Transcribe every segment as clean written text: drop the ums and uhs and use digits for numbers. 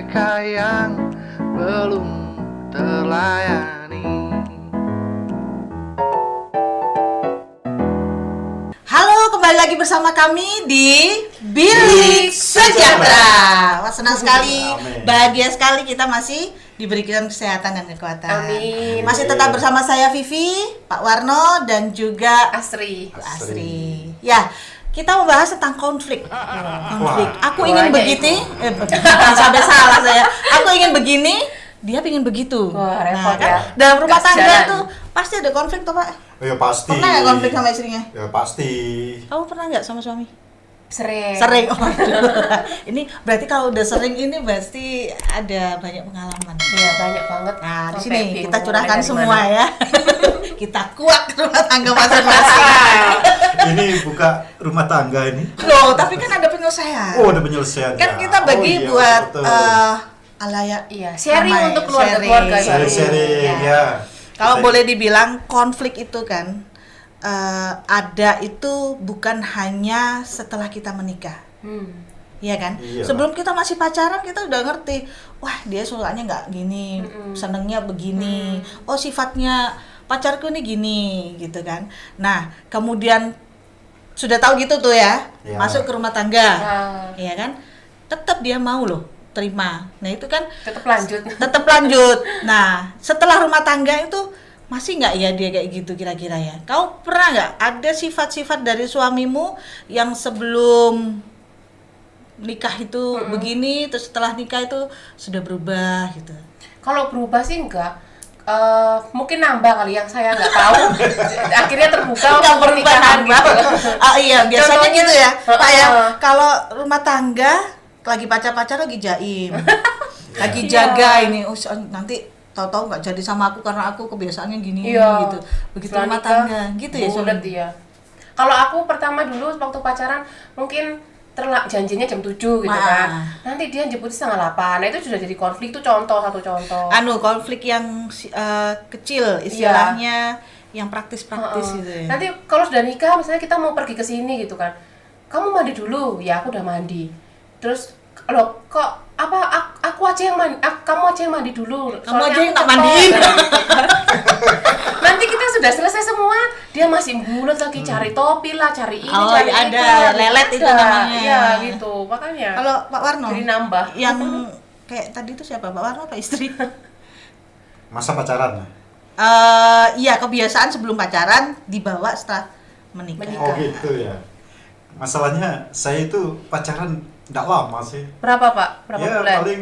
mereka yang belum terlayani. Halo, kembali lagi bersama kami di Bilik Sejahtera. Wah, senang sekali, bahagia sekali kita masih diberikan kesehatan dan kekuatan. Amin. Masih tetap bersama saya Vivi, Pak Warno, dan juga Asri. Ya, kita membahas tentang konflik. Konflik. Aku ingin Banyak begini, sampai salah saya. Aku ingin begini, dia ingin begitu. Wah, repot kan? ya. Dalam rumah Gas tangga jalan. tuh pasti ada konflik tuh, Pak. Ya pasti. Pernah nggak konflik sama istrinya? Ya pasti. Kamu pernah nggak sama suami? Sering. Sering. Oh, ini berarti kalau udah sering ini pasti ada banyak pengalaman. Iya, banyak banget. Nah, di Sampai sini bingung kita curahkan mulai dari semua mana. ya. Kita kuak rumah tangga masing-masing. Ini buka rumah tangga ini. Loh, tapi kan ada penyelesaian. Oh, ada penyelesaian. Kan ya. kita bagi Oh, iya, buat betul. alayak. Iya, sharing ramai, untuk keluarga-keluarga ini. Sharing-sharing Iya. ya. Kalau Kita- boleh dibilang konflik itu kan ada itu bukan hanya setelah kita menikah. Iya kan? Iya. Sebelum kita masih pacaran kita udah ngerti, wah dia sukanya nggak gini, senengnya begini, oh sifatnya pacarku ini gini, gitu kan. Nah kemudian sudah tahu gitu tuh ya, Iya. masuk ke rumah tangga, Nah, iya kan? Tetap dia mau loh terima. Nah itu kan tetap lanjut. tetap lanjut. Nah setelah rumah tangga itu masih nggak ya dia kayak gitu kira-kira ya? Kau pernah nggak ada sifat-sifat dari suamimu yang sebelum nikah itu begini, terus setelah nikah itu sudah berubah gitu? Kalau berubah sih enggak. Mungkin nambah kali yang saya nggak tahu. Akhirnya terbuka Nggak untuk pernikahan gitu. Ah iya biasanya Contohnya, gitu ya Pak ya. heeh. Kalau rumah tangga lagi pacar-pacar lagi jaim, lagi Iya. jaga ini, nanti tahu-tahu nggak jadi sama aku karena aku kebiasaannya gini Iya. gitu. Begitu Setelah rumah nikah, tangga gitu ya bulet suami. dia. Kalau aku pertama dulu waktu pacaran mungkin janjinya jam 7 gitu Wah. kan. Nanti dia jemput setengah 8. Nah, itu sudah jadi konflik tuh satu contoh. Konflik yang kecil istilahnya, yang praktis-praktis Heeh. gitu ya. Nanti kalau sudah nikah misalnya kita mau pergi ke sini gitu kan. Kamu mandi dulu. Ya aku udah mandi. Terus loh kok aku aja yang mandi, kamu aja yang mandi dulu. Kamu Soalnya aja aku yang tak cepet. mandiin. Nanti kita sudah selesai semua, dia masih mulut lagi cari topi lah, cari ini, Oh, cari ada, itu. lelet itu Ada. namanya. Iya gitu, makanya. Kalau Pak Warno Jadi nambah. yang kayak tadi itu siapa, Pak Warno apa istri? Masa pacaran. Iya, kebiasaan sebelum pacaran dibawa setelah menikah. Oh gitu ya. Masalahnya saya itu pacaran tidak lama sih. Berapa Pak? Berapa Ya bulan? paling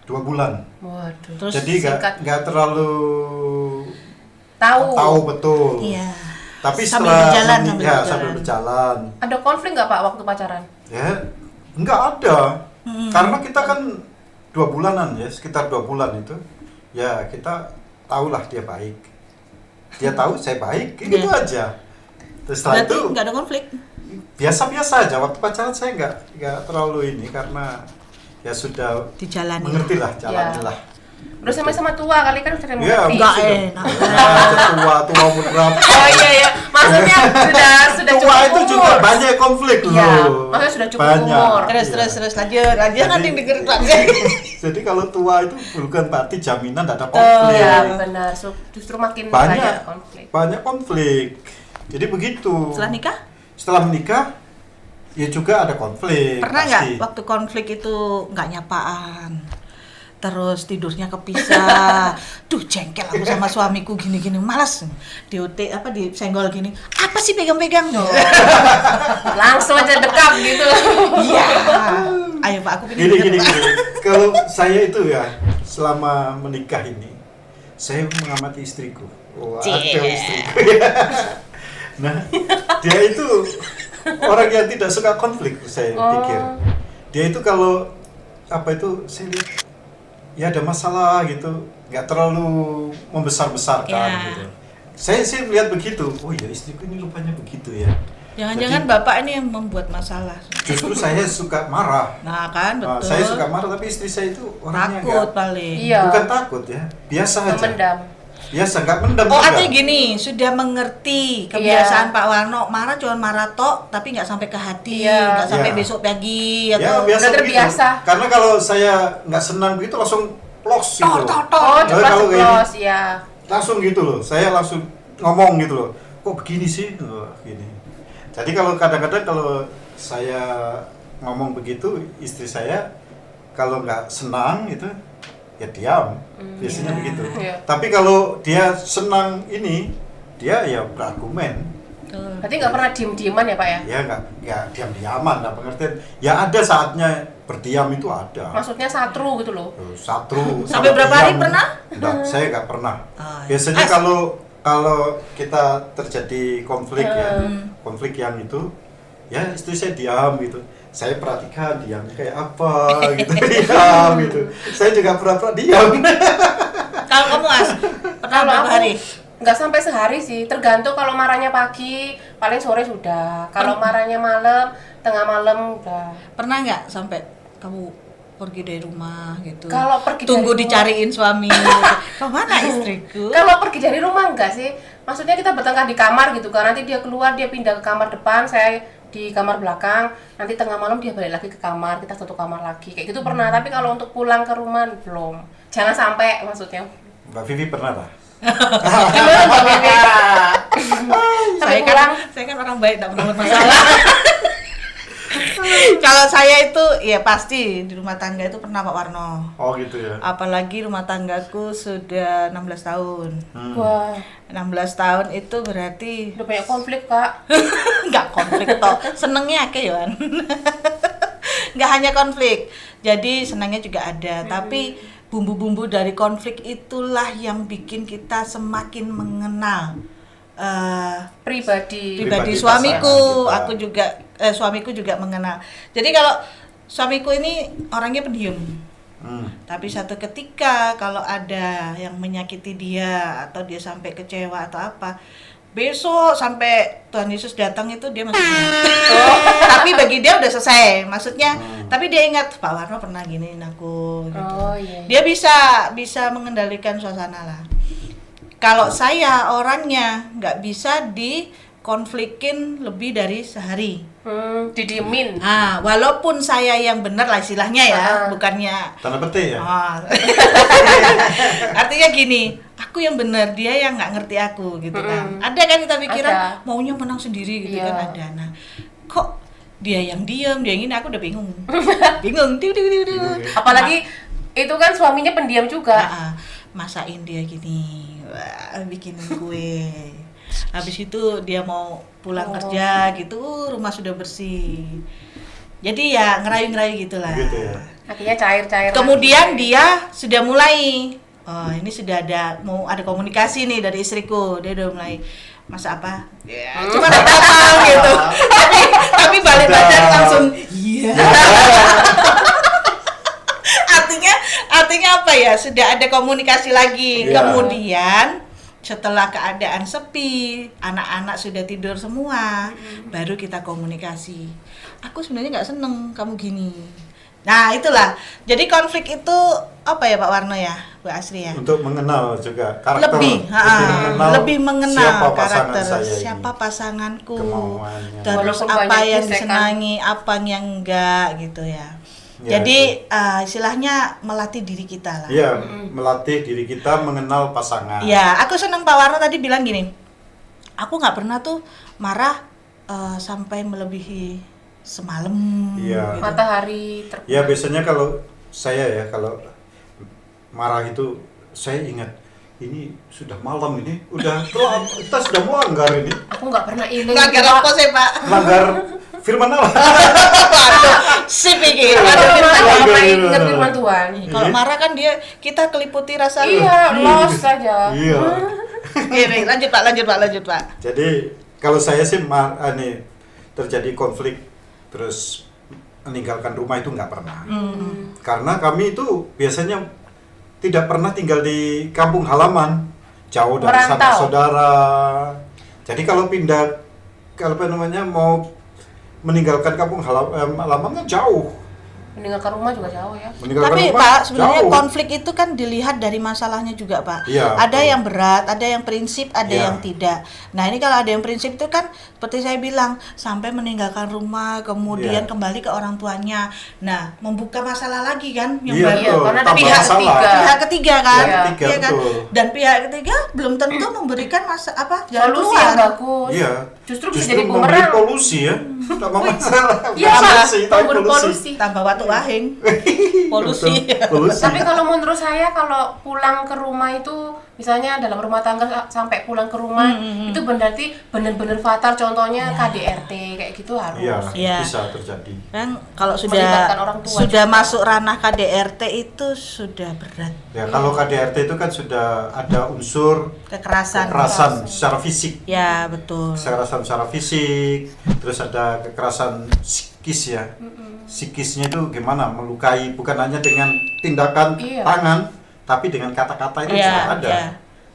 2 bulan. Waduh. Terus Jadi singkat. nggak terlalu Tahu. tahu betul. Iya. Tapi Sambil setelah berjalan, sambil berjalan. Ada konflik nggak Pak waktu pacaran? Ya, nggak ada. Karena kita kan 2 bulanan ya, sekitar 2 bulan itu. Ya, kita tahulah dia baik. Dia tahu saya baik, gitu Iya. aja. Terus setelah Berarti itu nggak ada konflik. biasa-biasa aja. Waktu pacaran saya nggak terlalu ini karena ya sudah Dijalani. mengerti lah jalannya Ya. lah. Udah sama-sama tua kali kan sudah Iya, mengerti. Enggak sudah. enak. Tua umur berapa? Oh iya. Maksudnya sudah Tua cukup itu umur. juga banyak konflik Iya, loh. maksudnya sudah cukup Banyak. umur. Terus Iya. terus lanjut nanti Jadi- dengerin lagi. Jadi kalau tua itu bukan berarti jaminan tidak ada Oh, konflik. Iya benar. Justru makin banyak konflik. Banyak konflik. Jadi begitu. Setelah nikah Setelah menikah ya juga ada konflik. pernah nggak pasti. waktu konflik itu nggak nyapaan? Terus tidurnya kepisah. Duh jengkel aku sama suamiku gini-gini, malas. Disenggol gini. Apa sih pegang-pegang? Langsung aja dekap gitu. Iya. Ayo Pak, aku pengen Gini. denger, Pak. Kalau saya itu ya selama menikah ini saya mengamati istriku. Wah, Cie. ada istriku. Nah, dia itu orang yang tidak suka konflik saya pikir. Dia itu kalau saya lihat ya ada masalah gitu, nggak terlalu membesar-besarkan Ya. gitu. Saya melihat begitu. Oh ya istriku ini rupanya begitu ya. Jangan-jangan Jadi, Bapak ini yang membuat masalah. justru saya suka marah. Nah kan Nah, betul. saya suka marah tapi istri saya itu orangnya takut paling. Iya. bukan takut ya, biasa aja. Memendam. biasa, nggak mendem Oh, juga. artinya gini, sudah mengerti kebiasaan Pak Warno, marah cuma marah tok, tapi nggak sampai ke hati, Iya. nggak sampai Iya. besok pagi Ya atau biasa udah begitu. terbiasa. Karena kalau saya nggak senang begitu langsung plos gitu loh. Oh, Kalau kayak ceplos ya. Langsung gitu loh, saya langsung ngomong gitu loh. Kok begini sih? Oh, gini. Jadi kalau kadang-kadang kalau saya ngomong begitu, istri saya kalau nggak senang itu ya diam. Biasanya Iya. begitu. Iya. Tapi kalau dia senang ini, dia ya berargumen. Tuh. Berarti nggak pernah diem-dieman ya Pak ya? Ya nggak, ya diam-diaman lah pengertian. Ya ada saatnya berdiam itu ada. Maksudnya satru gitu loh. Satu Sampai berapa hari pernah? Enggak, saya nggak pernah. Oh, iya. Biasanya kalau kita terjadi konflik ya, konflik yang itu, ya istri saya diam gitu. Saya perhatikan diamnya kayak apa gitu, diam gitu. Saya juga pura-pura diam. Kalau kamu As, pernah Kalau berapa aku hari? nggak sampai sehari sih, tergantung kalau marahnya pagi, paling sore sudah. Kalau marahnya malam, tengah malam udah. Pernah nggak sampai kamu pergi dari rumah gitu? Kalau pergi tunggu dari dicariin suami. Gitu. Kemana istriku? Kalau pergi dari rumah enggak sih, maksudnya kita bertengkar di kamar gitu kan, nanti dia keluar, dia pindah ke kamar depan, saya di kamar belakang, nanti tengah malam dia balik lagi ke kamar, kita satu kamar lagi, kayak gitu pernah. Tapi kalau untuk pulang ke rumah belum, jangan sampai maksudnya. Mbak Vivi pernah lah. Gimana Mbak Bebe? Sampai pulang. Saya kan orang baik, tak pernah masalah. Kalau saya itu ya pasti di rumah tangga itu pernah Pak Warno. Oh gitu ya. Apalagi rumah tanggaku sudah 16 tahun. Wah, 16 tahun itu berarti udah banyak konflik Kak. nggak konflik toh. Senengnya akeh ya. Nggak hanya konflik. Jadi senangnya juga ada, tapi bumbu-bumbu dari konflik itulah yang bikin kita semakin mengenal Pribadi. pribadi Pribadi suamiku. pasangan kita. Aku juga suamiku juga mengenal. Jadi kalau suamiku ini orangnya pendiam. Tapi satu ketika kalau ada yang menyakiti dia atau dia sampai kecewa atau apa, besok sampai Tuhan Yesus datang itu dia masih tapi bagi dia udah selesai. Maksudnya, tapi dia ingat Pak Warno pernah giniin aku gitu. Oh iya. Dia bisa mengendalikan suasana lah. Kalau saya orangnya nggak bisa dikonflikin lebih dari sehari. Didiemin. Walaupun saya yang benar lah istilahnya ya, bukannya Tanda petik ya. artinya gini, aku yang benar, dia yang nggak ngerti aku gitu kan. Ada kan kita pikiran Ada. maunya menang sendiri gitu Iya. kan ada. Nah, kok dia yang diem, dia yang ini, aku udah bingung. Bingung. Apalagi itu kan suaminya pendiam juga. Masain dia gini, wah, bikinin kue. Habis itu dia mau pulang kerja gitu, rumah sudah bersih. Jadi ya ngerayu-ngerayu gitulah. Gitu ya. Akhirnya cair-cair. Kemudian dia sudah mulai, oh ini sudah mau ada komunikasi nih dari istriku. Dia udah mulai, masa apa? Ya, cuma apa gitu. tapi balik badan langsung, iya. Artinya apa ya? Sudah ada komunikasi lagi. Iya. Kemudian setelah keadaan sepi, anak-anak sudah tidur semua, baru kita komunikasi. Aku sebenarnya nggak seneng kamu gini. Nah itulah. Jadi konflik itu apa ya Pak Warno ya, Bu Asri ya? Untuk mengenal juga karakter. Lebih mengenal siapa pasangan karakter, saya ini. siapa pasanganku, Kemauannya. terus Walaupun apa banyak yang gesekan. disenangi, apa yang enggak gitu ya. Ya, Jadi istilahnya melatih diri kita lah. Iya, melatih diri kita mengenal pasangan. Ya, aku senang Pak Warno tadi bilang gini, aku nggak pernah tuh marah sampai melebihi semalam. Iya. Gitu. Matahari terbenam. Ya biasanya kalau saya ya kalau marah itu saya ingat ini sudah malam ini udah telat, kita sudah melanggar ini, Aku nggak pernah iling. Nggak kira apa sih Pak? melanggar firman Allah. Sip iki. Kalau Aduh, marah Aduh, nggak pernah aduh, ingat aduh. firman Tuhan. Kalau marah kan kita keliputi rasa. Iya, los saja. Iya. Gini, lanjut Pak. Jadi kalau saya sih terjadi konflik terus meninggalkan rumah itu nggak pernah. Karena kami itu biasanya tidak pernah tinggal di kampung halaman, jauh dari sanak Merantau. saudara. Jadi kalau mau meninggalkan kampung halaman jauh. meninggalkan rumah juga jauh ya. Meninggalkan Tapi rumah Pak, sebenarnya jauh. konflik itu kan dilihat dari masalahnya juga Pak. Iya, Ada betul. yang berat, ada yang prinsip, ada Iya. yang tidak. Nah ini kalau ada yang prinsip itu kan seperti saya bilang sampai meninggalkan rumah, kemudian Iya. kembali ke orang tuanya. Nah membuka masalah lagi kan yang Iya, baru. Iya, betul. karena ada Tambah pihak masalah. ketiga. Pihak ketiga kan, Pihak ketiga, iya kan? betul. Dan pihak ketiga belum tentu memberikan jalan Solusi keluar. yang bagus. Iya. Justru bisa jadi memberi bumerang. polusi ya. Tambah masalah. Iya, Bukan Pak. solusi, tapi Memberi polusi. polusi. Tambah waktu wahing, polusi. Betul, polusi. Tapi kalau menurut saya kalau pulang ke rumah itu misalnya dalam rumah tangga sampai pulang ke rumah itu berarti benar-benar fatal, contohnya KDRT kayak gitu harus. Iya, Iya. bisa terjadi. Kan kalau Melibatkan sudah orang tua sudah juga. masuk ranah KDRT itu sudah berat. Ya, kalau KDRT itu kan sudah ada unsur Kekerasan. kekerasan secara fisik. Ya, betul. Kekerasan secara fisik, terus ada kekerasan psikis ya. Psikisnya itu gimana? Melukai bukan hanya dengan tindakan Iya. tangan, tapi dengan kata-kata itu Iya, sudah ada. iya.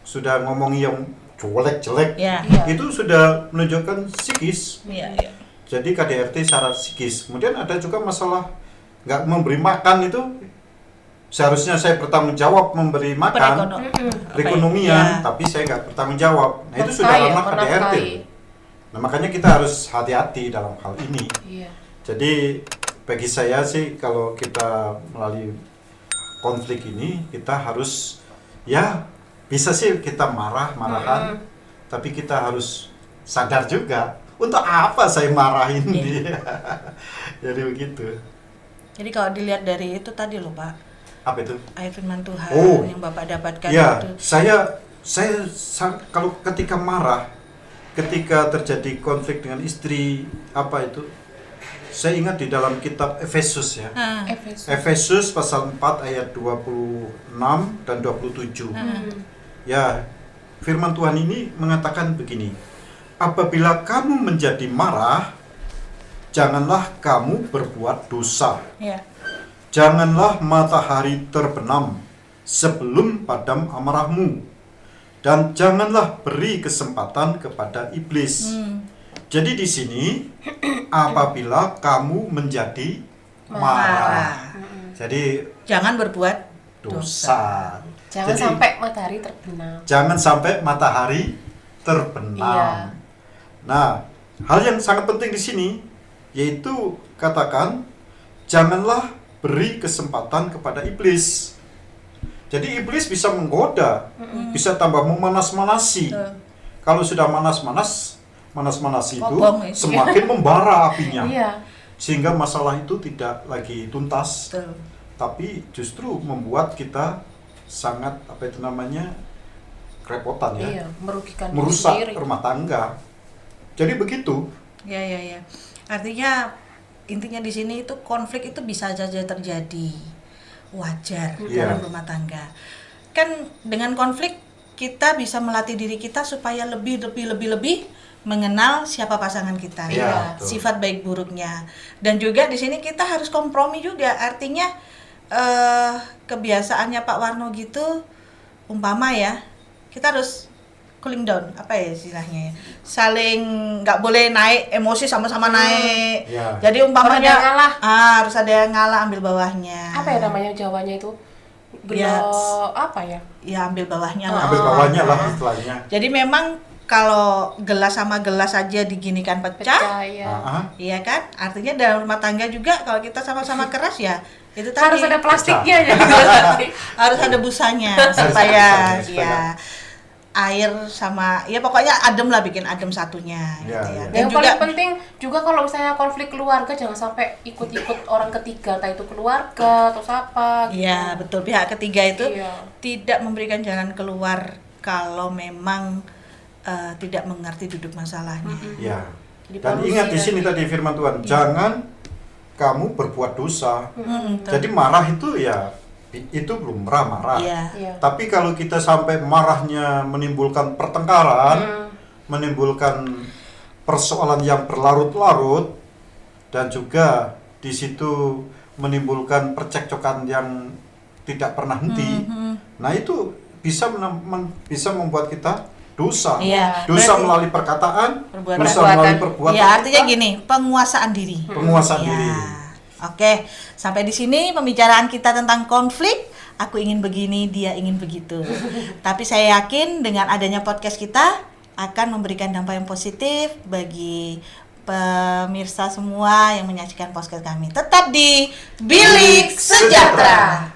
Sudah ngomongi yang jelek-jelek. Ya. Iya. Itu sudah menunjukkan psikis. Iya, iya. Jadi KDRT secara psikis. Kemudian ada juga masalah nggak memberi makan itu. Seharusnya saya bertanggung jawab memberi makan, perekonomian, Ya. tapi saya nggak bertanggung jawab. Nah itu sudah Nafkahi, ranah KDRT. menafkahi. Nah makanya kita harus hati-hati dalam hal ini. Iya. Jadi bagi saya sih kalau kita melalui konflik ini kita harus ya bisa sih kita marah-marahan, tapi kita harus sadar juga untuk apa saya marahin dia. Jadi begitu. Jadi kalau dilihat dari itu tadi loh Pak, Apa itu? ayat firman Tuhan Oh. yang Bapak dapatkan Ya, itu. saya kalau ketika marah, ketika terjadi konflik dengan istri, apa itu? Saya ingat di dalam kitab Efesus ya. Ah, Efesus pasal 4 ayat 26 dan 27. Ya, firman Tuhan ini mengatakan begini. Apabila kamu menjadi marah, janganlah kamu berbuat dosa. ya. Janganlah matahari terbenam sebelum padam amarahmu. Dan janganlah beri kesempatan kepada iblis. Jadi di sini apabila kamu menjadi marah. Jadi Jangan berbuat dosa. Jangan Jadi, sampai matahari terbenam. jangan sampai matahari terbenam. Iya. Nah, hal yang sangat penting di sini yaitu katakan janganlah beri kesempatan kepada iblis. Jadi iblis bisa menggoda, bisa tambah memanas-manasi. Betul. Kalau sudah manas-manasi itu Ngobong itu. semakin membara apinya. Iya. Sehingga masalah itu tidak lagi tuntas, Betul. tapi justru membuat kita sangat kerepotan ya. Iya, merugikan diri Merusak sendiri. rumah tangga. Jadi begitu. Ya, ya, ya. Artinya intinya di sini itu konflik itu bisa saja terjadi, wajar Iya. dalam rumah tangga. Kan dengan konflik kita bisa melatih diri kita supaya lebih mengenal siapa pasangan kita, Iya, betul. sifat baik buruknya, dan juga di sini kita harus kompromi juga. Artinya kebiasaannya Pak Warno gitu, umpama ya, kita harus cooling down, apa ya istilahnya ya, saling nggak boleh naik emosi sama-sama naik. Ya. Jadi umpamanya Harus ada yang ngalah. harus ada yang ngalah, ambil bawahnya. Apa ya namanya Jawanya itu? Ya, Apa ya? Ya ambil bawahnya lah. Ambil bawahnya lah istilahnya. Jadi memang kalau gelas sama gelas saja diginikan pecah, Percaya. Ah, iya kan? Artinya dalam rumah tangga juga kalau kita sama-sama keras ya, itu tadi Harus ada plastiknya ya. harus ada busanya Harus ada supaya busanya, supaya- ya air sama ya pokoknya adem lah, bikin adem satunya Ya, gitu ya. ya. Dan Yang juga paling penting juga kalau misalnya konflik keluarga jangan sampai ikut-ikut orang ketiga, entah itu keluarga atau siapa. Gitu. ya betul, pihak ketiga itu Iya. tidak memberikan jalan keluar kalau memang tidak mengerti duduk masalahnya. ya. Jadi Dan polusi ingat di ya. sini tadi firman Tuhan, jangan kamu berbuat dosa. Betul. Jadi marah itu ya itu belum marah. Iya. Iya. Tapi kalau kita sampai marahnya menimbulkan pertengkaran, menimbulkan persoalan yang berlarut-larut, dan juga di situ menimbulkan percekcokan yang tidak pernah henti. Nah itu bisa membuat kita dosa. Iya. Dosa Berarti- melalui perkataan, Perbuatan. dosa melalui perbuatan. Ya artinya kita, gini, penguasaan diri. penguasaan Ya. diri. Oke, sampai di sini pembicaraan kita tentang konflik. Aku ingin begini, dia ingin begitu. Tapi saya yakin dengan adanya podcast kita akan memberikan dampak yang positif bagi pemirsa semua yang menyaksikan podcast kami. Tetap di Bilik Sejahtera.